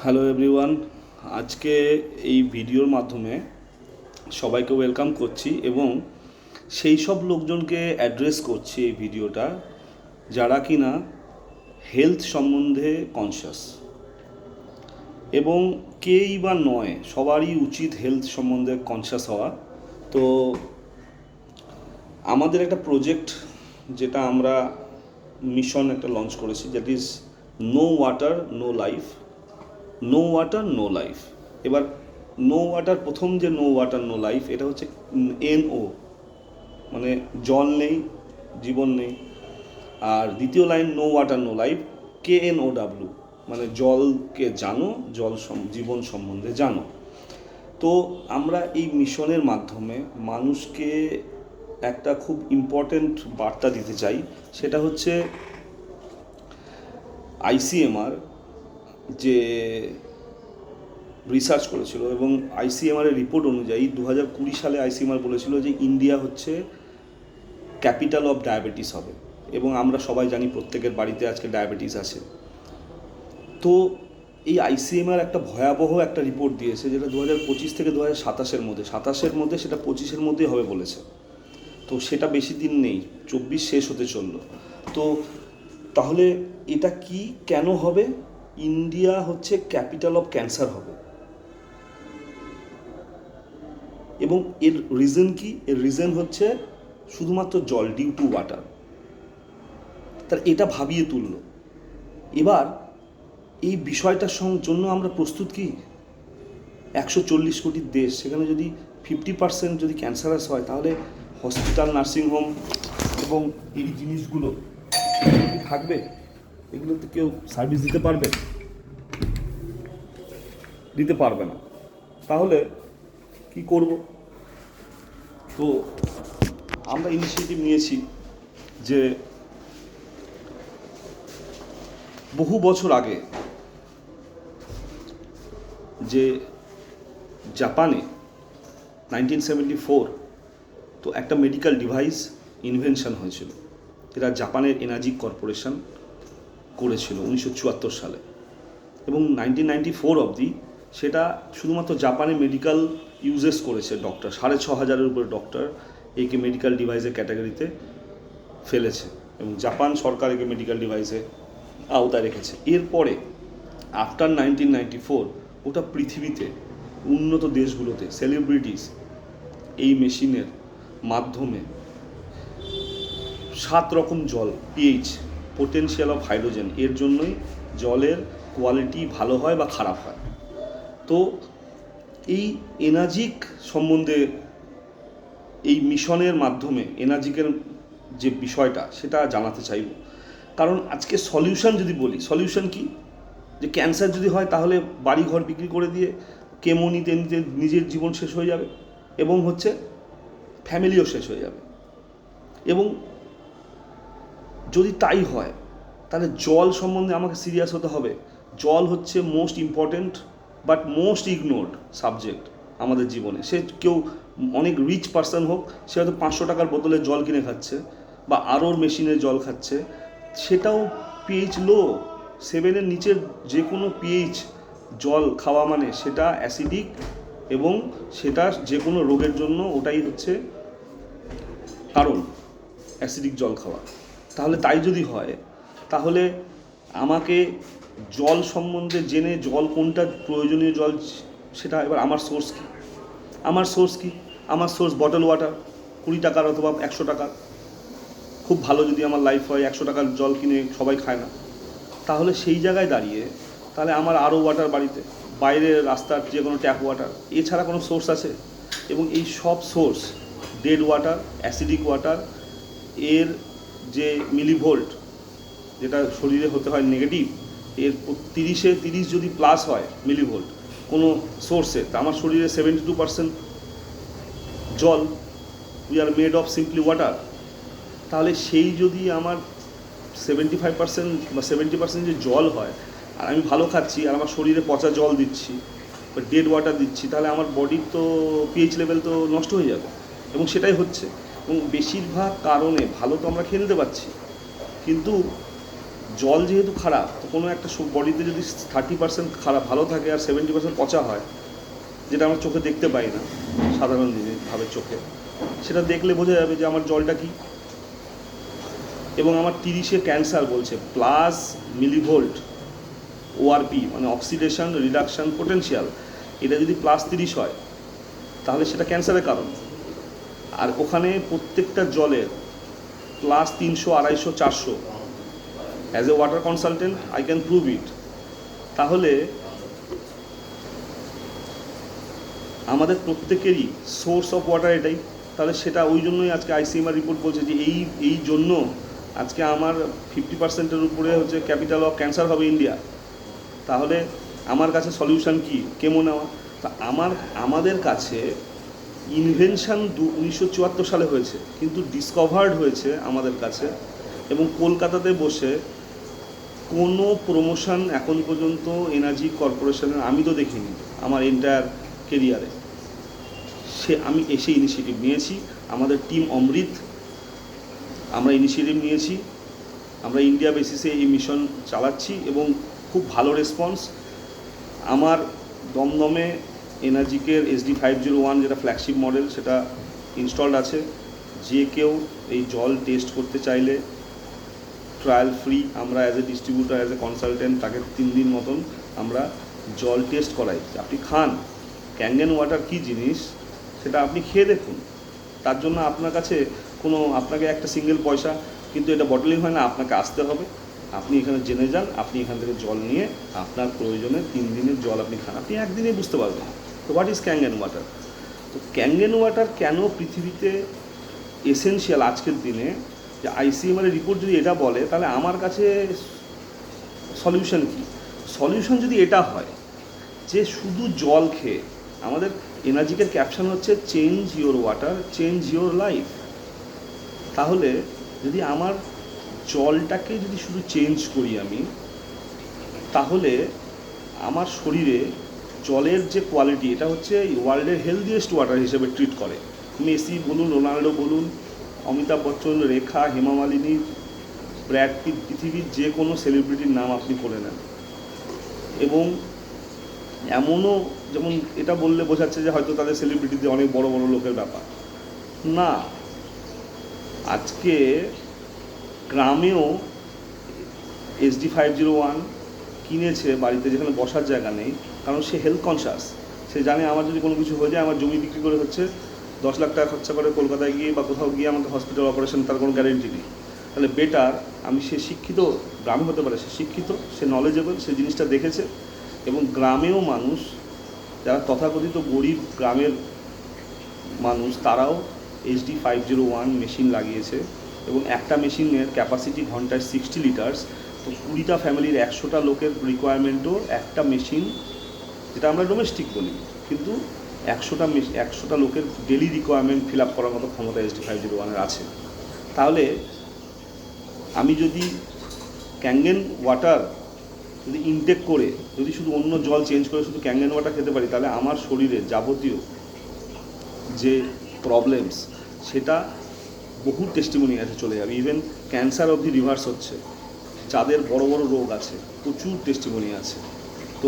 Hello everyone, আজকে এই ভিডিওর মাধ্যমে সবাইকে ওয়েলকাম করছি এবং সেই সব লোকজনকে অ্যাড্রেস করছি এই ভিডিওটা যারা কিনা হেলথ সম্বন্ধে কনসিয়াস। এবং কেই বা নয়, সবারই উচিত হেলথ সম্বন্ধে কনসিয়াস হওয়া। তো আমাদের একটা প্রজেক্ট, যেটা আমরা মিশন একটা লঞ্চ করেছি, that is no water no life. No water no life. এবার নো ওয়াটার, প্রথম যে নো ওয়াটার নো লাইফ, এটা হচ্ছে NO, মানে জল নেই জীবন নেই। আর দ্বিতীয় line no water no life, KNOW, মানে জলকে জানো, জীবন সম্বন্ধে জানো। তো আমরা এই মিশনের মাধ্যমে মানুষকে একটা খুব ইম্পর্ট্যান্ট বার্তা দিতে চাই। সেটা হচ্ছে ICMR যে রিসার্চ করেছিল, এবং ICMR-এর রিপোর্ট অনুযায়ী 2020 সালে ICMR বলেছিল যে ইন্ডিয়া হচ্ছে ক্যাপিটাল অফ ডায়াবেটিস হবে। এবং আমরা সবাই জানি প্রত্যেকের বাড়িতে আজকে ডায়াবেটিস আছে। তো এই ICMR একটা ভয়াবহ একটা রিপোর্ট দিয়েছে, যেটা 2025 থেকে 2027-এর মধ্যে, 27-এর মধ্যে সেটা 25-এর মধ্যেই হবে বলেছে। তো সেটা বেশি দিন নেই, 24 শেষ হতে চললো। তো তাহলে এটা কি কেন হবে? ইন্ডিয়া হচ্ছে ক্যাপিটাল অফ ক্যান্সার হবে। এবং এর রিজন কি? এর রিজন হচ্ছে শুধুমাত্র জল, ডিউ টু ওয়াটার। তার এটা ভাবিয়ে তুলল। এবার এই বিষয়টার জন্য আমরা প্রস্তুত কি? 140 কোটির দেশ, সেখানে যদি 50% যদি ক্যান্সারাস হয়, তাহলে হসপিটাল, নার্সিংহোম এবং এই জিনিসগুলো কি থাকবে? এগুলোতে কেউ সার্ভিস দিতে পারবে? দিতে পারবে না। তাহলে কি করব? তো আমরা ইনিশিয়েটিভ নিয়েছি যে বহু বছর আগে যে জাপানে 1974 তো একটা মেডিকেল ডিভাইস ইনভেনশন হয়েছিল, যেটা জাপানের এনার্জি কর্পোরেশন করেছিল 1974 সালে। এবং 1994 অবধি সেটা শুধুমাত্র জাপানে মেডিকেল ইউজেস করেছে ডক্টর, 6500-এর উপরে ডক্টর একে মেডিকেল ডিভাইসের ক্যাটাগরিতে ফেলেছে, এবং জাপান সরকার একে মেডিকেল ডিভাইসে আওতায় রেখেছে। এরপরে আফটার 1994 ওটা পৃথিবীতে উন্নত দেশগুলোতে সেলিব্রিটিস এই মেশিনের মাধ্যমে 7 রকম জল, পিএইচ, পোটেনশিয়াল অফ হাইড্রোজেন, এর জন্যই জলের কোয়ালিটি ভালো হয় বা খারাপ হয়। তো এই এনার্জিক সম্বন্ধে এই মিশনের মাধ্যমে এনার্জিকের যে বিষয়টা, সেটা জানাতে চাইব। কারণ আজকে সলিউশন যদি বলি, সলিউশন কি? যে ক্যান্সার যদি হয়, তাহলে বাড়ি ঘর বিক্রি করে দিয়ে কেমো নিতে নিতে নিজের জীবন শেষ হয়ে যাবে, এবং হচ্ছে ফ্যামিলিও শেষ হয়ে যাবে। এবং যদি তাই হয়, তাহলে জল সম্বন্ধে আমাকে সিরিয়াস হতে হবে। জল হচ্ছে most important but most ignored subject আমাদের জীবনে। সে কেউ অনেক রিচ পার্সন হোক, সে হয়তো 500 টাকার বোতলে জল কিনে খাচ্ছে বা আরওর মেশিনের জল খাচ্ছে, সেটাও পিএইচ লো। 7-এর নিচের যে কোনো পিএইচ জল খাওয়া মানে সেটা অ্যাসিডিক, এবং সেটা যে কোনো রোগের জন্য ওটাই হচ্ছে কারণ, অ্যাসিডিক জল খাওয়া। তাহলে তাই যদি হয়, তাহলে আমাকে জল সম্বন্ধে জেনে জল কোনটা প্রয়োজনীয় জল সেটা, এবার আমার সোর্স কি? আমার সোর্স বটল ওয়াটার, 20 টাকার অথবা 100 টাকার। খুব ভালো যদি আমার লাইফ হয়, 100 টাকার জল কিনে সবাই খায় না। তাহলে সেই জায়গায় দাঁড়িয়ে তাহলে আমার আরও ওয়াটার বাড়িতে, বাইরের রাস্তার যে কোনো ট্যাপ ওয়াটার, এছাড়া কোনো সোর্স আছে? এবং এই সব source, dead water, acidic water, এর যে মিলিভোল্ট, যেটা শরীরে হতে হয় নেগেটিভ, এর 30 যদি প্লাস হয় মিলিভোল্ট কোনো সোর্সে, তা আমার শরীরে 72% জল। We are made of simply water. তাহলে সেই যদি আমার 75% বা 70% যে জল হয়, আর আমি ভালো খাচ্ছি, আর আমার শরীরে পচা জল দিচ্ছি বা ডেড ওয়াটার দিচ্ছি, তাহলে আমার বডির তো পিএইচ লেভেল তো নষ্ট হয়ে যাবে। এবং সেটাই হচ্ছে। এবং বেশিরভাগ কারণে ভালো তো আমরা খেলতে পারছি, কিন্তু জল যেহেতু খারাপ, তো কোনো একটা বডিতে যদি 30% খারাপ ভালো থাকে আর 70% পচা হয়, যেটা আমরা চোখে দেখতে পাই না সাধারণ জিনিসভাবে চোখে, সেটা দেখলে বোঝা যাবে যে আমার জলটা কি। এবং আমার 30-এ ক্যান্সার বলছে প্লাস মিলিভোল্ট ওআরপি, মানে অক্সিডেশন রিডাকশন পোটেনশিয়াল, এটা যদি +30 হয় তাহলে সেটা ক্যান্সারের কারণ। আর ওখানে প্রত্যেকটা জলের +300, 250, 400, as a water consultant I can prove ইট। তাহলে আমাদের প্রত্যেকেরই সোর্স অফ ওয়াটার এটাই। তাহলে সেটা ওই জন্যই আজকে আইসিএমআর রিপোর্ট বলছে যে এই জন্য আজকে আমার 50%-এর উপরে হচ্ছে ক্যাপিটাল অফ ক্যান্সার হবে ইন্ডিয়া। তাহলে আমার কাছে সলিউশন কি? কেমো নেওয়া। তা আমাদের কাছে ইনভেনশন 1974 সালে হয়েছে, কিন্তু ডিসকভার্ড হয়েছে আমাদের কাছে। এবং কলকাতাতে বসে কোনো প্রমোশন এখন পর্যন্ত এনার্জি কর্পোরেশনের আমি তো দেখিনি আমার এন্টায়ার কেরিয়ারে। আমি এসে ইনিশিয়েটিভ নিয়েছি, আমাদের টিম অমৃত, আমরা ইনিশিয়েটিভ নিয়েছি, আমরা ইন্ডিয়া বেসিসে এই মিশন চালাচ্ছি এবং খুব ভালো রেসপন্স। আমার দমদমে এনার্জিকের SD501 যেটা ফ্ল্যাগশিপ মডেল, সেটা ইনস্টলড আছে। যে কেউ এই জল টেস্ট করতে চাইলে ট্রায়াল ফ্রি, আমরা as a distributor, as a consultant তাকে 3 দিন মতন আমরা জল টেস্ট করাই। আপনি খান ক্যাঙ্গেন ওয়াটার কী জিনিস সেটা আপনি খেয়ে দেখুন। তার জন্য আপনার কাছে আপনাকে একটা সিঙ্গেল পয়সা, কিন্তু এটা বটলিং হয় না, আপনাকে আসতে হবে, আপনি এখানে জেনে যান, আপনি এখান থেকে জল নিয়ে আপনার প্রয়োজনে 3 দিনের জল আপনি খান, আপনি একদিনে বুঝতে পারবেন। তো হোয়াট ইজ ক্যাঙ্গেন ওয়াটার? তো ক্যাঙ্গেন ওয়াটার কেন পৃথিবীতে এসেনশিয়াল আজকের দিনে, যে আইসিএমআর রিপোর্ট যদি এটা বলে, তাহলে আমার কাছে সলিউশন কি? সলিউশন যদি এটা হয় যে শুধু জল খেয়ে, আমাদের এনার্জিকের ক্যাপশন হচ্ছে change your water, change your life. তাহলে যদি আমার জলটাকে যদি শুধু চেঞ্জ করি আমি, তাহলে আমার শরীরে জলের যে কোয়ালিটি, এটা হচ্ছে ওয়ার্ল্ডের হেলদিয়েস্ট ওয়াটার হিসেবে ট্রিট করে। মেসি বলুন, রোনাল্ডো বলুন, অমিতাভ বচ্চন, রেখা, হেমা মালিনী, ব্র্যাড পিট, পৃথিবীর যে কোনো সেলিব্রিটির নাম আপনি করে নেন। এবং এমনও, যেমন এটা বললে বোঝাচ্ছে যে হয়তো তাদের সেলিব্রিটিতে অনেক বড় বড় লোকের ব্যাপার না, আজকে গ্রামেও SD501 কিনেছে বাড়িতে, যেখানে বসার জায়গা নেই, কারণ সে হেলথ কনসাস। সে জানে আমার যদি কোনো কিছু হয়ে যায়, আমার জমি বিক্রি করে হচ্ছে 10 লাখ টাকা খরচা করে কলকাতায় গিয়ে বা কোথাও গিয়ে আমাকে হসপিটাল অপারেশন, তার কোনো গ্যারেন্টি নেই। তাহলে বেটার সে শিক্ষিত, গ্রামে হতে পারে, সে শিক্ষিত, সে নলেজেবল, সে জিনিসটা দেখেছে। এবং গ্রামেও মানুষ যারা তথাকথিত গরিব গ্রামের মানুষ, তারাও SD501 মেশিন লাগিয়েছে। এবং একটা মেশিনের ক্যাপাসিটি ঘন্টায় 60 লিটার্স। তো 20টা ফ্যামিলির 100টা লোকের রিকোয়ারমেন্টও একটা মেশিন, যেটা আমরা ডোমেস্টিক বলি, কিন্তু 100টা লোকের ডেলি রিকোয়ারমেন্ট ফিল আপ করার মতো ক্ষমতা SD501-এর আছে। তাহলে আমি যদি ক্যাঙ্গেন ওয়াটার যদি ইনটেক করে, যদি শুধু অন্য জল চেঞ্জ করে শুধু ক্যাঙ্গেন ওয়াটার খেতে পারি, তাহলে আমার শরীরে যাবতীয় যে প্রবলেমস, সেটা বহু টেস্টিমনি আছে চলে যাবে। ইভেন ক্যান্সার অবধি রিভার্স হচ্ছে। যাদের বড় বড় রোগ আছে, প্রচুর টেস্টিমনি আছে। তো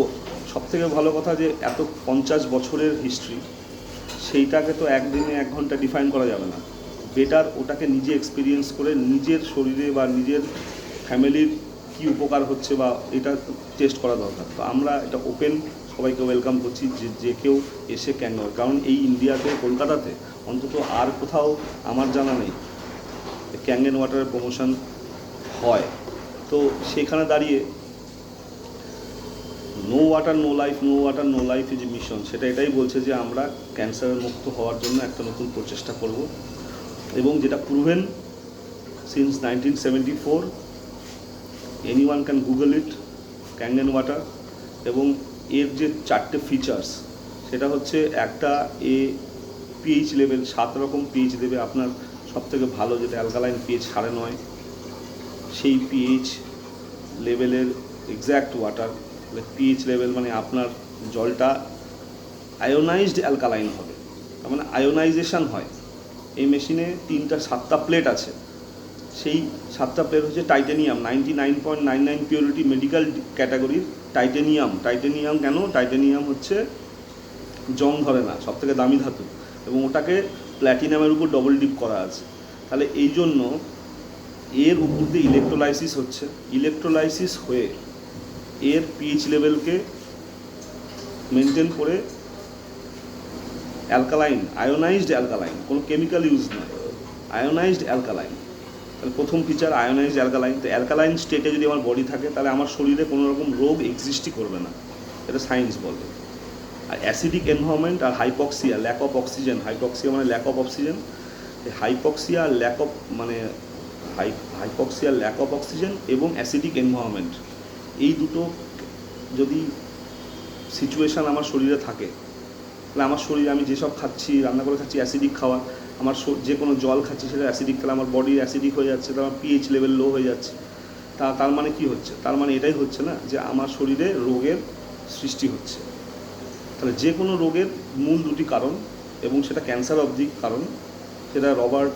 সবথেকে ভালো কথা যে এত 50 বছরের হিস্ট্রি, সেইটাকে তো একদিনে 1 ঘন্টা ডিফাইন করা যাবে না। বেটার ওটাকে নিজে এক্সপিরিয়েন্স করে নিজের শরীরে বা নিজের ফ্যামিলির কী উপকার হচ্ছে বা এটা টেস্ট করা দরকার। তো আমরা এটা ওপেন সবাইকে ওয়েলকাম করছি যে কেউ এসে ক্যাঙ্গেন, কারণ এই ইন্ডিয়াতে, কলকাতাতে অন্তত আর কোথাও আমার জানা নেই ক্যাঙ্গেন ওয়াটারের প্রমোশন হয়। তো সেখানে দাঁড়িয়ে no water no life, no water no life যে মিশন, সেটা এটাই বলছে যে আমরা ক্যান্সারের মুক্ত হওয়ার জন্য একটা নতুন প্রচেষ্টা করব। এবং যেটা proven since 1974, anyone can Google it, Kangen water. এবং এর যে 4টে ফিচার্স, সেটা হচ্ছে একটা পিএইচ লেভেল, 7 রকম পিএইচ দেবে আপনার। সবথেকে ভালো যেটা অ্যালকালাইন পিএইচ 9.5, সেই পিএইচ লেভেলের এক্স্যাক্ট ওয়াটার। পিএইচ লেভেল মানে আপনার জলটা আয়োনাইজড অ্যালকালাইন হবে, তার মানে আয়োনাইজেশন হয়। এই মেশিনে 7টা প্লেট আছে, সেই 7টা প্লেট হচ্ছে টাইটেনিয়াম, 99.99 পিওরিটি মেডিকেল ক্যাটাগরির টাইটেনিয়াম কেন? টাইটেনিয়াম হচ্ছে জং ধরে না, সবথেকে দামি ধাতু, এবং ওটাকে প্ল্যাটিনামের উপর ডবল ডিপ করা আছে। তাহলে এই জন্য এর উপর দিয়ে ইলেকট্রোলাইসিস হয়ে এর পিএইচ লেভেলকে মেনটেন করে অ্যালকালাইন, আয়োনাইজড অ্যালকালাইন, কোনো কেমিক্যাল ইউজ নয়, আয়োনাইজড অ্যালকালাইন। তাহলে প্রথম ফিচার আয়োনাইজড অ্যালকালাইন। তো অ্যালকালাইন স্টেটে যদি আমার বডি থাকে তাহলে আমার শরীরে কোনো রকম রোগ এক্সিস্টই করবে না, এটা সায়েন্স বলে। আর অ্যাসিডিক এনভায়রনমেন্ট আর hypoxia, lack of oxygen, hypoxia মানে lack of oxygen, hypoxia lack of মানে হাইপক্সিয়া ল্যাক অফ অক্সিজেন এবং অ্যাসিডিক এনভায়রনমেন্ট, এই দুটো যদি সিচুয়েশান আমার শরীরে থাকে তাহলে আমার শরীরে আমি যেসব খাচ্ছি, রান্না করে খাচ্ছি অ্যাসিডিক খাওয়া, আমার যে কোনো জল খাচ্ছি সেটা অ্যাসিডিক, তাহলে আমার বডি অ্যাসিডিক হয়ে যাচ্ছে, তাহলে আমার পিএইচ লেভেল লো হয়ে যাচ্ছে। তার মানে কি হচ্ছে? তার মানে এটাই হচ্ছে না যে আমার শরীরে রোগের সৃষ্টি হচ্ছে। তাহলে যে কোনো রোগের মূল দুটি কারণ, এবং সেটা ক্যান্সার অবধি কারণ, সেটা রবার্ট,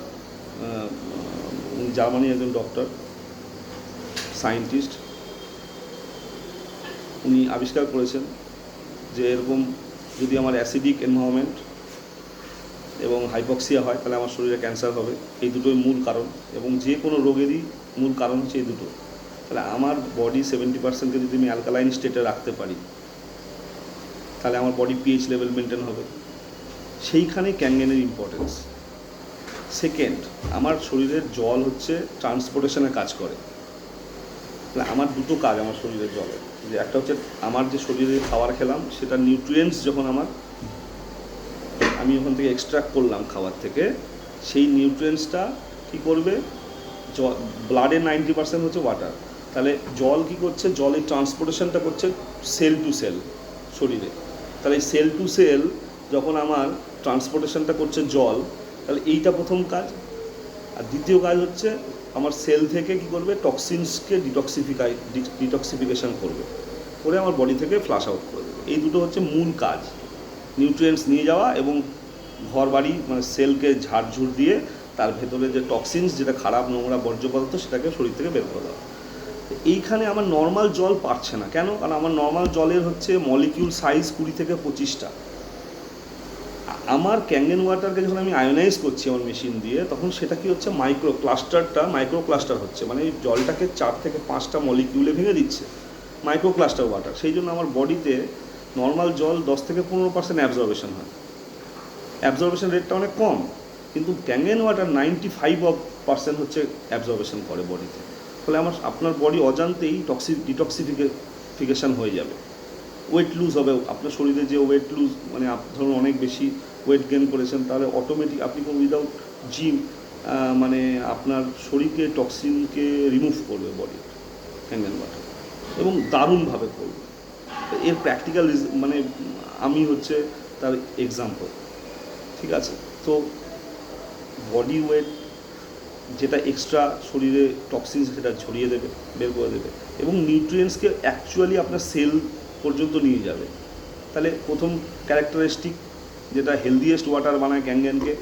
জার্মানির একজন ডক্টর সায়েন্টিস্ট, উনি আবিষ্কার করেছেন যে এরকম যদি আমার অ্যাসিডিক এনভায়রনমেন্ট এবং হাইপক্সিয়া হয় তাহলে আমার শরীরে ক্যান্সার হবে। এই দুটোই মূল কারণ, এবং যে কোনো রোগেরই মূল কারণ হচ্ছে এই দুটো। তাহলে আমার বডি 70%কে যদি আমি অ্যালকালাইন স্টেটে রাখতে পারি তাহলে আমার বডি পিএইচ লেভেল মেনটেন হবে। সেইখানে ক্যাঙ্গেনের ইম্পর্টেন্স। সেকেন্ড, আমার শরীরের জল হচ্ছে ট্রান্সপোর্টেশনের কাজ করে। তাহলে আমার দুটো কাজ আমার শরীরের জলের, যে একটা হচ্ছে আমার যে শরীরে খাবার খেলাম সেটা নিউট্রিয়েন্টস যখন আমি ওখান থেকে এক্সট্রাক্ট করলাম খাবার থেকে, সেই নিউট্রিয়েন্টসটা কী করবে? ব্লাডের 90% হচ্ছে ওয়াটার। তাহলে জল কি করছে? জলের ট্রান্সপোর্টেশনটা করছে সেল টু সেল শরীরে। তাহলে এই সেল টু সেল যখন আমার ট্রান্সপোর্টেশনটা করছে জল, তাহলে এইটা প্রথম কাজ। আর দ্বিতীয় কাজ হচ্ছে আমার সেল থেকে কি করবে? টক্সিনসকে ডিটক্সিফিকেশন করবে, করে আমার বডি থেকে ফ্লাশ আউট করে দেবে। এই দুটো হচ্ছে মূল কাজ, নিউট্রিয়েন্টস নিয়ে যাওয়া এবং ঘর বাড়ি মানে সেলকে ঝাড়ঝুড় দিয়ে তার ভেতরে যে টক্সিনস, যেটা খারাপ নোংরা বর্জ্য পদার্থ, সেটাকে শরীর থেকে বের করে দেওয়া। এইখানে আমার নর্মাল জল পারছে না কেন? কারণ আমার নর্মাল জলের হচ্ছে মলিকিউল সাইজ 20 থেকে 25টা। আমার ক্যাঙ্গেন ওয়াটারকে যখন আমি আয়োনাইজ করছি আমার মেশিন দিয়ে, তখন সেটা কি হচ্ছে? মাইক্রো ক্লাস্টার হচ্ছে, মানে এই জলটাকে 4 থেকে 5টা মলিকিউলে ভেঙে দিচ্ছে, মাইক্রো ক্লাস্টার ওয়াটার। সেই জন্য আমার বডিতে নর্মাল জল 10 থেকে 15% অ্যাবজর্বেশন হয়, অ্যাবজর্বেশন রেটটা অনেক কম, কিন্তু ক্যাঙ্গেন ওয়াটার 95% হচ্ছে অ্যাবজর্বেশন করে বডিতে। ফলে আপনার বডি অজান্তেই ডিটক্সিফিকেশন হয়ে যাবে, ওয়েট লুজ হবে। আপনার শরীরে যে ওয়েট লুজ, মানে ধরুন অনেক বেশি ওয়েট গেন করেছেন, তাহলে অটোমেটিক আপনি কোনো উইদাউট জিম মানে আপনার শরীরকে টক্সিনকে রিমুভ করবে বডি ক্যাঙ্গেন ওয়াটার, এবং দারুণভাবে করবে। এর প্র্যাকটিক্যাল মানে আমি হচ্ছে তার এক্সাম্পল। ঠিক আছে? তো বডি ওয়েট যেটা এক্সট্রা শরীরে টক্সিন সেটা ছড়িয়ে দেবে, বের করে দেবে, এবং নিউট্রিয়েন্টসকে অ্যাকচুয়ালি আপনার সেল পর্যন্ত নিয়ে যাবে। তাহলে প্রথম ক্যারেক্টারিস্টিক যেটা হেলদিয়েস্ট ওয়াটার বানায় ক্যাঙ্গেনকে,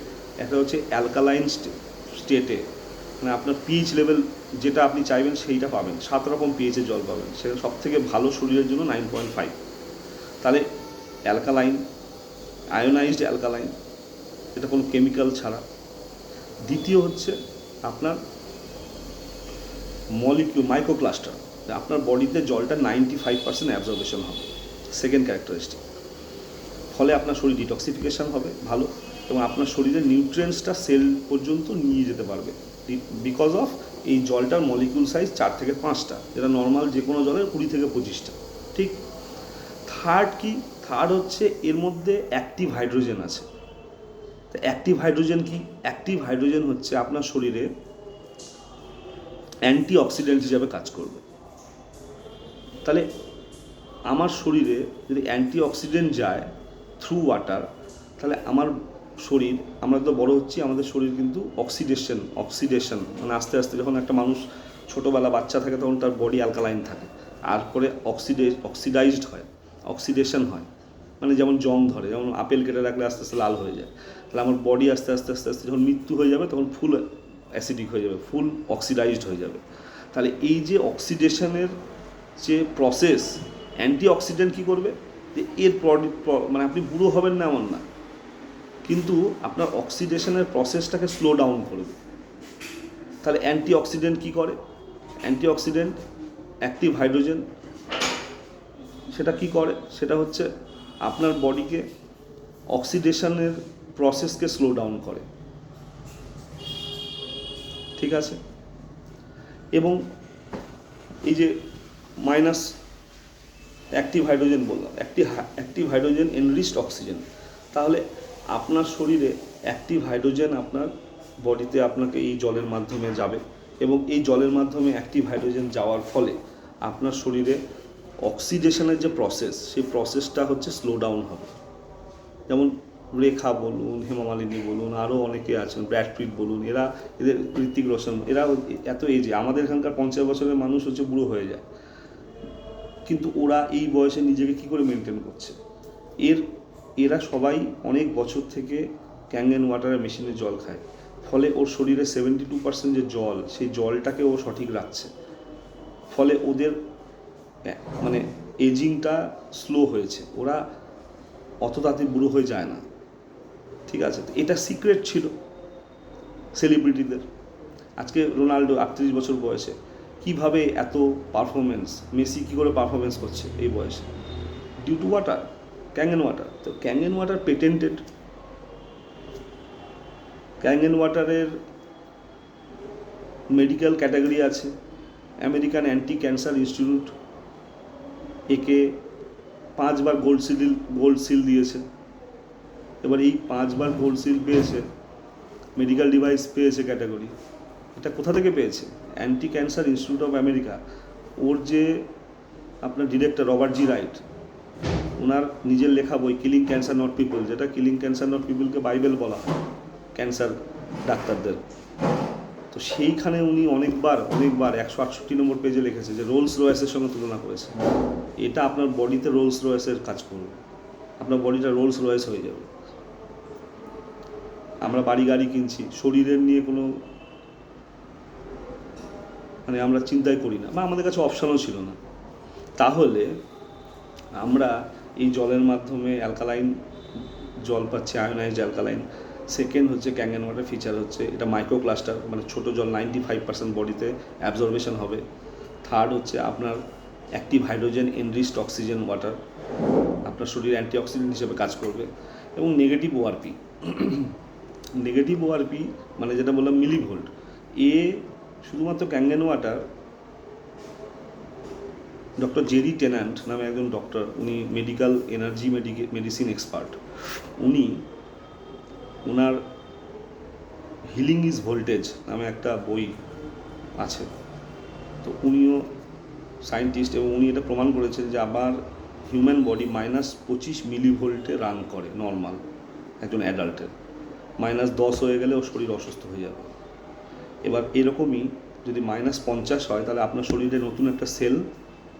একটা হচ্ছে অ্যালকালাইন স্টেটে, মানে আপনার পিএইচ লেভেল যেটা আপনি চাইবেন সেইটা পাবেন। 7 রকম পিএইচের জল পাবেন, সেটা সবথেকে ভালো শরীরের জন্য 9.5। তাহলে অ্যালকালাইন, আয়োনাইজড অ্যালকালাইন, এটা কোনো কেমিক্যাল ছাড়া। দ্বিতীয় হচ্ছে আপনার মাইক্রোক্লাস্টার, আপনার বডিতে জলটা 95% অ্যাবজর্বেশন হবে, সেকেন্ড ক্যারেক্টারিস্টিক। ফলে আপনার শরীর ডিটক্সিফিকেশান হবে ভালো, এবং আপনার শরীরের নিউট্রিয়েন্টসটা সেল পর্যন্ত নিয়ে যেতে পারবে, বিকজ অফ এই জলটার মলিকিউল সাইজ 4 থেকে 5টা, যেটা নর্মাল যে কোনো জলের 20 থেকে 25টা। ঠিক। থার্ড হচ্ছে এর মধ্যে অ্যাক্টিভ হাইড্রোজেন আছে। তো অ্যাক্টিভ হাইড্রোজেন কি? অ্যাক্টিভ হাইড্রোজেন হচ্ছে আপনার শরীরে অ্যান্টিঅক্সিডেন্ট হিসাবে কাজ করবে। তাহলে আমার শরীরে যদি অ্যান্টিঅক্সিডেন্ট যায় থ্রু ওয়াটার, তাহলে আমার শরীর, আমরা তো বড় হচ্ছি, আমাদের শরীর কিন্তু অক্সিডেশন মানে আস্তে আস্তে, যখন একটা মানুষ ছোটোবেলা বাচ্চা থাকে তখন তার বডি অ্যালকালাইন থাকে, আর পরে অক্সিডাইজড হয়, অক্সিডেশন হয়, মানে যেমন জং ধরে, যেমন আপেল কেটে রাখলে আস্তে আস্তে লাল হয়ে যায়। তাহলে আমার বডি আস্তে আস্তে যখন মৃত্যু হয়ে যাবে তখন অ্যাসিডিক হয়ে যাবে, ফুল অক্সিডাইজড হয়ে যাবে। তাহলে এই যে অক্সিডেশনের যে প্রসেস, অ্যান্টিঅক্সিডেন্ট কী করবে, যে এর মানে আপনি বুড়ো হবেন না এমন না, কিন্তু আপনার অক্সিডেশনের প্রসেসটাকে স্লো ডাউন করবে। তাহলে অ্যান্টিঅক্সিডেন্ট কী করে? অ্যান্টিঅক্সিডেন্ট অ্যাক্টিভ হাইড্রোজেন, সেটা কি করে? সেটা হচ্ছে আপনার বডিকে অক্সিডেশনের প্রসেসকে স্লো ডাউন করে, ঠিক আছে? এবং এই যে মাইনাস অ্যাক্টিভ হাইড্রোজেন বললাম, অ্যাক্টিভ হাইড্রোজেন এনরিচড অক্সিজেন, তাহলে আপনার শরীরে অ্যাক্টিভ হাইড্রোজেন আপনার বডিতে আপনাকে এই জলের মাধ্যমে যাবে, এবং এই জলের মাধ্যমে অ্যাক্টিভ হাইড্রোজেন যাওয়ার ফলে আপনার শরীরে অক্সিডেশনের যে প্রসেস, সেই প্রসেসটা হচ্ছে স্লো ডাউন হবে। যেমন রেখা বলুন, হেমা মালিনী বলুন, আরও অনেকে আছেন, ব্র্যাড পিট বলুন, এদের ঋত্বিক রোশন, এরা এত এজে, আমাদের এখানকার 50 বছরের মানুষ হচ্ছে বুড়ো হয়ে যায়, কিন্তু ওরা এই বয়সে নিজেকে কী করে মেনটেন করছে? এরা সবাই অনেক বছর থেকে ক্যাঙ্গেন ওয়াটারের মেশিনে জল খায়, ফলে ওর শরীরে 72% যে জল, সেই জলটাকে ও সঠিক রাখছে, ফলে ওদের মানে এজিংটা স্লো হয়েছে, ওরা অত তাড়াতাড়ি বুড়ো হয়ে যায় না, ঠিক আছে? এটা সিক্রেট ছিল সেলিব্রিটিদের। আজকে রোনাল্ডো 38 বছর বয়সে কীভাবে এত পারফরমেন্স, মেসি কী করে পারফরমেন্স করছে এই বয়সে? Due to water, Kangen water. তো ক্যাঙ্গেন ওয়াটার পেটেন্টেড, ক্যাঙ্গেন ওয়াটারের মেডিকেল ক্যাটাগরি আছে, আমেরিকান অ্যান্টি ক্যান্সার ইনস্টিটিউট একে 5 বার গোল্ড সিল দিয়েছে। এবার এই 5 বার গোল্ড সিল পেয়েছে, মেডিকেল ডিভাইস পেয়েছে ক্যাটাগরি, এটা কোথা থেকে পেয়েছে? Anti cancer institute of America. ওর যে আপনার ডিরেক্টর রবার্ট জি রাইট, ওনার নিজের লেখা বই কিলিং ক্যান্সার নট পিপল, যেটা কিলিং ক্যান্সার নট পিপলকে বাইবেল বলা হয় ক্যান্সার ডাক্তারদের, তো সেইখানে উনি অনেকবার 168 নম্বর পেজে লিখেছে যে রোলস রয়েসের সঙ্গে তুলনা করেছে। এটা আপনার বডিতে রোলস রয়েসের কাজ করবে, আপনার বডিটা রোলস রয়েস হয়ে যাবে। আমরা বাড়ি গাড়ি কিনছি, শরীরের নিয়ে কোনো মানে আমরা চিন্তাই করি না, বা আমাদের কাছে অপশানও ছিল না। তাহলে আমরা এই জলের মাধ্যমে অ্যালকালাইন জল পাচ্ছি, আয়োনাইজড অ্যালকালাইন। সেকেন্ড হচ্ছে ক্যাঙ্গেন ওয়াটার ফিচার হচ্ছে এটা মাইক্রোক্লাস্টার, মানে ছোটো জল 95% বডিতে অ্যাবজর্বেশন হবে। থার্ড হচ্ছে আপনার active hydrogen enriched oxygen water, আপনার শরীর অ্যান্টিঅক্সিডেন্ট হিসেবে কাজ করবে। এবং নেগেটিভ ওআরপি, নেগেটিভ ওআরপি মানে যেটা বললাম মিলিভোল্ট, শুধুমাত্র ক্যাঙ্গেন ওয়াটার, ডক্টর জেরি টেন্যান্ট নামে একজন ডক্টর, উনি medical energy medicine expert, owner healing is voltage নামে একটা বই আছে, তো উনিও সায়েন্টিস্ট, এবং উনি এটা প্রমাণ করেছেন যে আবার হিউম্যান বডি -25 মিলিভোল্টে রান করে নর্মাল একজন অ্যাডাল্টের, -10 হয়ে গেলে ওর শরীর অসুস্থ হয়ে যাবে। এবার এরকমই যদি -50 হয়, তাহলে আপনার শরীরে নতুন একটা সেল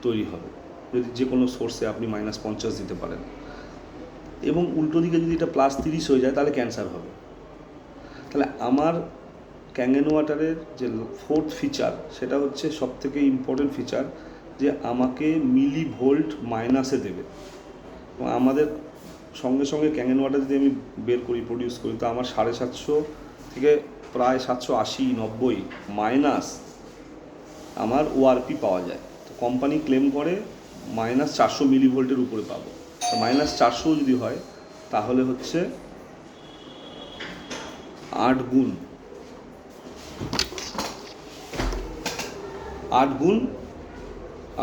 তৈরি হবে, যদি যে কোনো সোর্সে আপনি -50 দিতে পারেন। এবং উল্টো দিকে যদি এটা +30 হয়ে যায়, তাহলে ক্যান্সার হবে। তাহলে আমার ক্যাঙ্গেন ওয়াটারের যে 4th ফিচার, সেটা হচ্ছে সবথেকে ইম্পর্টেন্ট ফিচার, যে আমাকে মিলিভোল্ট মাইনাসে দেবে। এবং আমাদের সঙ্গে সঙ্গে ক্যাঙ্গেন ওয়াটার যদি আমি বের করি, প্রডিউস করি, তো আমার 750 থেকে প্রায় 780-90 মাইনাস আমার ওআরপি পাওয়া যায়। তো কোম্পানি ক্লেম করে -400 মিলিভোল্টের উপরে পাবো। তো -400 যদি হয়, তাহলে হচ্ছে 8 গুণ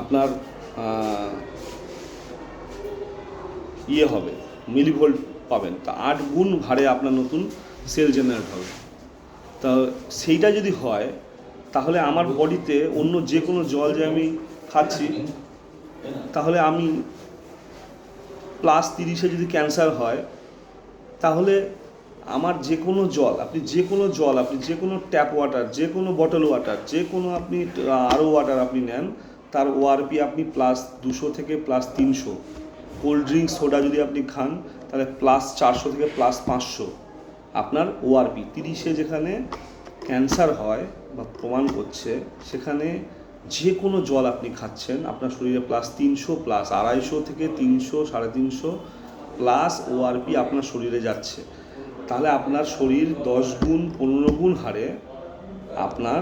আপনার হবে, মিলিভোল্ট পাবেন। তা 8 গুণ হারে আপনার নতুন সেল জেনারেট হবে। তা সেইটা যদি হয়, তাহলে আমার বডিতে অন্য যে কোনো জল যে আমি খাচ্ছি, তাহলে আমি +30-এ যদি ক্যান্সার হয়, তাহলে আমার যে কোনো জল, আপনি যে কোনো ট্যাপ ওয়াটার, যে কোনো বটল ওয়াটার, যে কোনো আপনি আরও ওয়াটার আপনি নেন, তার ওআরপি আপনি +200 থেকে +300। কোল্ড ড্রিঙ্কস সোডা যদি আপনি খান, তাহলে +400 থেকে +500 আপনার ওআরপি। 30-এ যেখানে ক্যান্সার হয় বা প্রমাণ করছে, সেখানে যে কোনো জল আপনি খাচ্ছেন আপনার শরীরে +300 +250 থেকে 300 350 প্লাস ওআরপি আপনার শরীরে যাচ্ছে, তাহলে আপনার শরীর 10 গুণ 15 গুণ হারে আপনার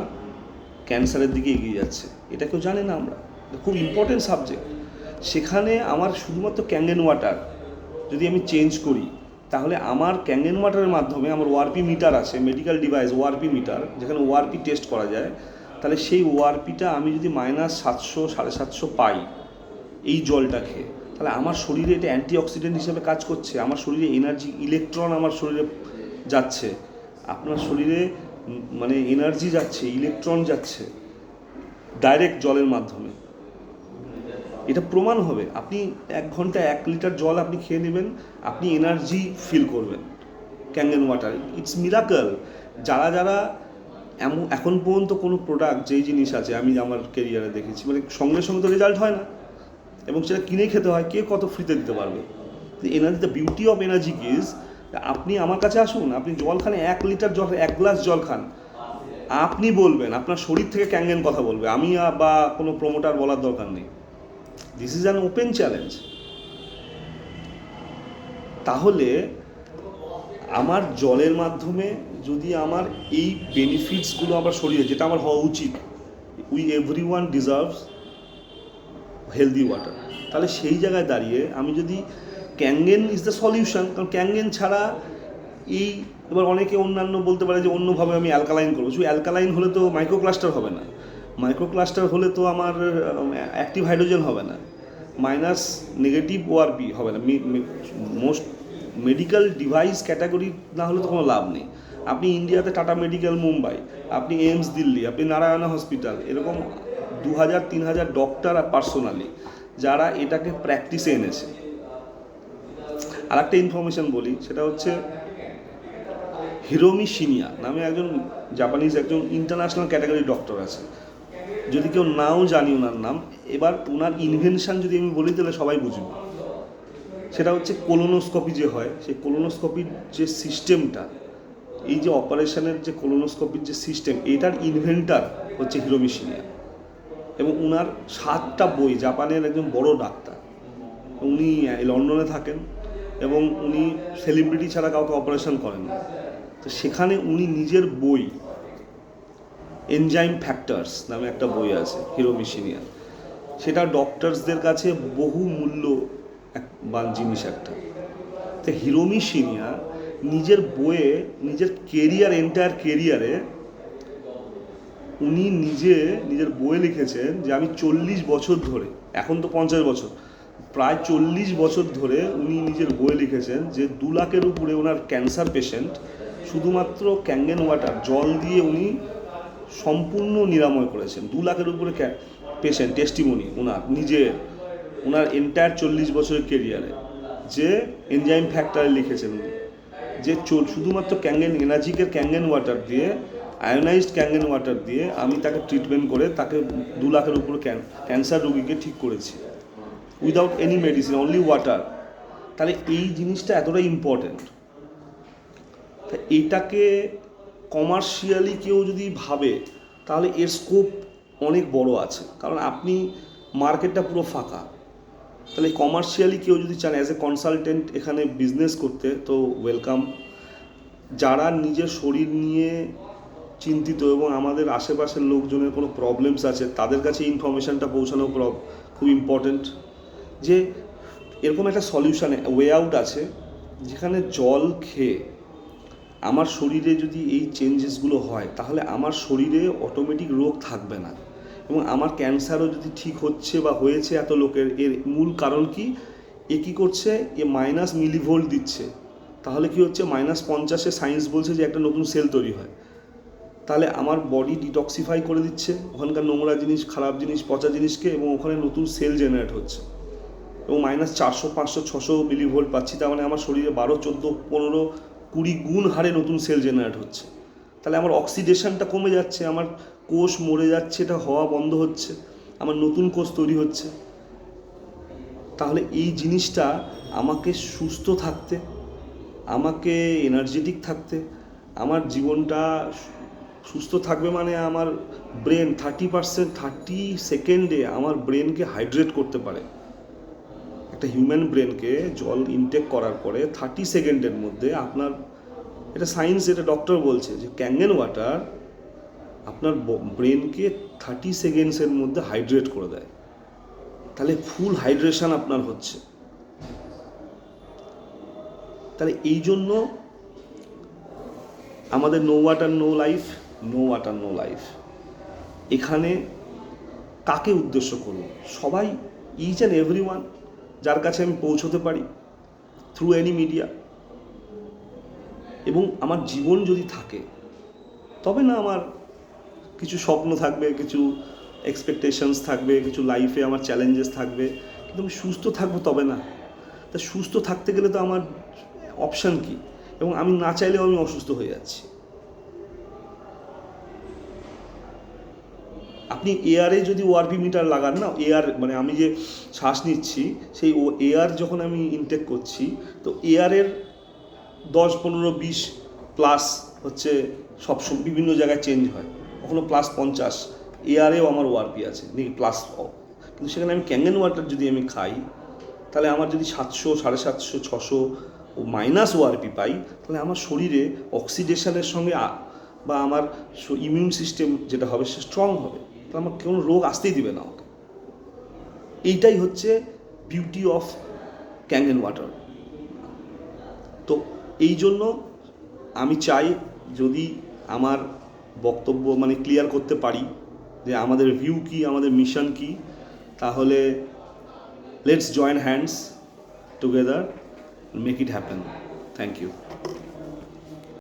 ক্যান্সারের দিকে এগিয়ে যাচ্ছে। এটা কেউ জানে না আমরা, খুব ইম্পর্টেন্ট সাবজেক্ট। সেখানে আমার শুধুমাত্র ক্যাঙ্গেন ওয়াটার যদি আমি চেঞ্জ করি, তাহলে আমার ক্যাঙ্গেন ওয়াটারের মাধ্যমে আমার ওআরপি মিটার আছে, মেডিকেল ডিভাইস ওআরপি মিটার, যেখানে ওআরপি টেস্ট করা যায়, তাহলে সেই ওআরপিটা আমি যদি -700 750 পাই এই জলটা খেয়ে, তাহলে আমার শরীরে এটা অ্যান্টিঅক্সিডেন্ট হিসেবে কাজ করছে, আমার শরীরে এনার্জি ইলেকট্রন আমার শরীরে যাচ্ছে, আপনার শরীরে মানে এনার্জি যাচ্ছে, ইলেকট্রন যাচ্ছে ডাইরেক্ট জলের মাধ্যমে। এটা প্রমাণ হবে। আপনি 1 ঘন্টা 1 লিটার জল আপনি খেয়ে নেবেন, আপনি এনার্জি ফিল করবেন। ক্যাঙ্গেন ওয়াটার ইটস মিরাকল। যারা যারা এখন পর্যন্ত কোনো প্রোডাক্ট যেই জিনিস আছে আমি আমার কেরিয়ারে দেখেছি, মানে সঙ্গে সঙ্গে তো রেজাল্ট হয় না, এবং সেটা কিনে খেতে হয়, কে কত ফ্রিতে দিতে পারবে। Energy, the beauty of energy is, আপনি আমার কাছে আসুন, আপনি জল খান, 1 লিটার জল, 1 গ্লাস জল খান, আপনি বলবেন, আপনার শরীর থেকে ক্যাঙ্গেন কথা বলবে, আমি বা কোনো প্রমোটার বলার দরকার নেই। This is an open challenge. তাহলে আমার জলের মাধ্যমে যদি আমার এই বেনিফিটসগুলো আমার শরীরে, যেটা আমার হওয়া উচিত, এভরিওয়ান ডিজার্ভস হেলদি ওয়াটার, তাহলে সেই জায়গায় দাঁড়িয়ে আমি যদি ক্যাঙ্গেন ইজ দ্য সলিউশন, কারণ ক্যাঙ্গেন ছাড়া এই, এবার অনেকে অন্যান্য বলতে পারে যে অন্যভাবে আমি অ্যালকালাইন করবো, শুধু অ্যালকালাইন হলে তো মাইক্রোক্লাস্টার হবে না, মাইক্রোক্লাস্টার হলে তো আমার অ্যাক্টিভ হাইড্রোজেন হবে না, মাইনাস নেগেটিভ ওআরপি হবে না, মোস্ট মেডিকেল ডিভাইস ক্যাটাগরি না হলে তো কোনো লাভ নেই। আপনি ইন্ডিয়াতে টাটা মেডিকেল মুম্বাই, আপনি এইমস দিল্লি, আপনি নারায়ণা হসপিটাল, এরকম 2000-3000 ডক্টর আর পার্সোনালি যারা এটাকে প্র্যাকটিসে এনেছে। আর একটা ইনফরমেশন বলি, সেটা হচ্ছে হিরোমি শিনিয়া নামে একজন জাপানিজ একজন ইন্টারন্যাশনাল ক্যাটাগরি ডক্টর আছে, যদি কেউ নাও জানি ওনার নাম, এবার ওনার ইনভেনশন যদি আমি বলি তাহলে সবাই বুঝবে। সেটা হচ্ছে কোলোনোস্কোপি যে হয়, সেই কোলোনোস্কোপির যে সিস্টেমটা, এই যে অপারেশনের যে কোলোনোস্কোপির যে সিস্টেম, এটার ইনভেন্টার হচ্ছে হিরোমি শিনিয়া। এবং ওনার 7টা বই, জাপানের একজন বড় ডাক্তার, উনি লন্ডনে থাকেন এবং উনি সেলিব্রিটি ছাড়া কাউকে অপারেশন করেন না। তো সেখানে উনি নিজের বই, এনজাইম ফ্যাক্টরস নামে একটা বই আছে হিরোমি শিনিয়ার, সেটা ডক্টরসদের কাছে বহু মূল্য জিনিস একটা। তো হিরোমি শিনিয়া নিজের বইয়ে, নিজের কেরিয়ার, এন্টায়ার কেরিয়ারে উনি নিজের বইয়ে লিখেছেন যে আমি 40 বছর ধরে, এখন তো 50 বছর, প্রায় 40 বছর ধরে উনি নিজের বইয়ে লিখেছেন যে 2 লাখের উপরে ওনার ক্যান্সার পেশেন্ট শুধুমাত্র ক্যাঙ্গেন ওয়াটার জল দিয়ে উনি সম্পূর্ণ নিরাময় করেছেন। 2 লাখের উপরে পেশেন্ট টেস্টিমনি ওনার এন্টায়ার 40 বছরের কেরিয়ারে, যে এনজাইম ফ্যাক্টরে লিখেছেন উনি যে শুধুমাত্র ক্যাঙ্গেন এনার্জিকের ক্যাঙ্গেন ওয়াটার দিয়ে, আয়োনাইজড ক্যাঙ্গেন ওয়াটার দিয়ে আমি তাকে ট্রিটমেন্ট করে তাকে 2 লাখের উপরে ক্যান্সার রোগীকে ঠিক করেছি, without any medicine, only water. তাহলে এই জিনিসটা এতটাই ইম্পর্টেন্ট। তা এটাকে কমার্শিয়ালি কেউ যদি ভাবে, তাহলে এর স্কোপ অনেক বড় আছে, কারণ আপনি মার্কেটটা পুরো ফাঁকা। তাহলে কমার্শিয়ালি কেউ যদি চান অ্যাজ এ কনসালটেন্ট এখানে বিজনেস করতে, তো ওয়েলকাম। যারা নিজের শরীর নিয়ে চিন্তিত এবং আমাদের আশেপাশের লোকজনের কোনো প্রবলেমস আছে, তাদের কাছে ইনফরমেশানটা পৌঁছানো খুব ইম্পর্টেন্ট, যে এরকম একটা সলিউশন, ওয়ে আউট আছে, যেখানে জল খেয়ে আমার শরীরে যদি এই চেঞ্জেসগুলো হয়, তাহলে আমার শরীরে অটোমেটিক রোগ থাকবে না, এবং আমার ক্যান্সারও যদি ঠিক হচ্ছে বা হয়েছে এত লোকের, এর মূল কারণ কি, এ কী করছে, এ মাইনাস মিলিভোল্ট দিচ্ছে, তাহলে কি হচ্ছে, -50-এ সায়েন্স বলছে যে একটা নতুন সেল তৈরি হয়, তাহলে আমার বডি ডিটক্সিফাই করে দিচ্ছে ওখানকার নোংরা জিনিস, খারাপ জিনিস, পচা জিনিসকে, এবং ওখানে নতুন সেল জেনারেট হচ্ছে, এবং -400 500 600 মিলিভোল্ট পাচ্ছি, তার মানে আমার শরীরে 12 14 15 20 গুণ হারে নতুন সেল জেনারেট হচ্ছে। তাহলে আমার অক্সিডেশনটা কমে যাচ্ছে, আমার কোষ মরে যাচ্ছে, এটা হওয়া বন্ধ হচ্ছে, আমার নতুন কোষ তৈরি হচ্ছে। তাহলে এই জিনিসটা আমাকে সুস্থ থাকতে, আমাকে এনার্জেটিক থাকতে, আমার জীবনটা সুস্থ থাকবে মানে আমার ব্রেন 30 সেকেন্ডে আমার ব্রেনকে হাইড্রেট করতে পারে। একটা হিউম্যান ব্রেনকে জল ইনটেক করার পরে 30 সেকেন্ডের মধ্যে আপনার, এটা সায়েন্স, এটা ডক্টর বলছে যে ক্যাঙ্গেন ওয়াটার আপনার ব্রেনকে 30 সেকেন্ডসের মধ্যে হাইড্রেট করে দেয়। তাহলে ফুল হাইড্রেশন আপনার হচ্ছে। তাহলে এই জন্য আমাদের no water no life, no water no life. এখানে কাকে উদ্দেশ্য করব? সবাই, ইচ অ্যান্ড এভরি ওয়ান, যার কাছে আমি পৌঁছতে পারি থ্রু এনি মিডিয়া। এবং আমার জীবন যদি থাকে তবে না আমার কিছু স্বপ্ন থাকবে, কিছু এক্সপেকটেশনস থাকবে, কিছু লাইফে আমার চ্যালেঞ্জেস থাকবে, কিন্তু আমি সুস্থ থাকবো তবে না। তা সুস্থ থাকতে গেলে তো আমার অপশান কী? এবং আমি না চাইলেও আমি অসুস্থ হয়ে যাচ্ছি। আপনি এয়ারে যদি ওআরপি মিটার লাগান না, এয়ার মানে আমি যে শ্বাস নিচ্ছি সেই এয়ার যখন আমি ইনটেক করছি, তো এয়ারের 10, 15, 20 প্লাস হচ্ছে সব বিভিন্ন জায়গায় চেঞ্জ হয়, কখনো +50 এয়ারেও আমার ওআরপি আছে প্লাস। কিন্তু সেখানে আমি ক্যাঙ্গেন ওয়াটার যদি আমি খাই, তাহলে আমার যদি 700, 750, 600 ও মাইনাস ওআরপি পাই, তাহলে আমার শরীরে অক্সিডেশনের সঙ্গে বা আমার ইমিউন সিস্টেম যেটা হবে সে স্ট্রং হবে, তাহলে আমার কোনো রোগ আসতেই দিবে না আমাকে। এইটাই হচ্ছে বিউটি অফ ক্যাঙ্গেন ওয়াটার। তো এই জন্য আমি চাই, যদি আমার বক্তব্য মানে ক্লিয়ার করতে পারি যে আমাদের ভিউ কী, আমাদের মিশন কী, তাহলে let's join hands together, make it happen. Thank you.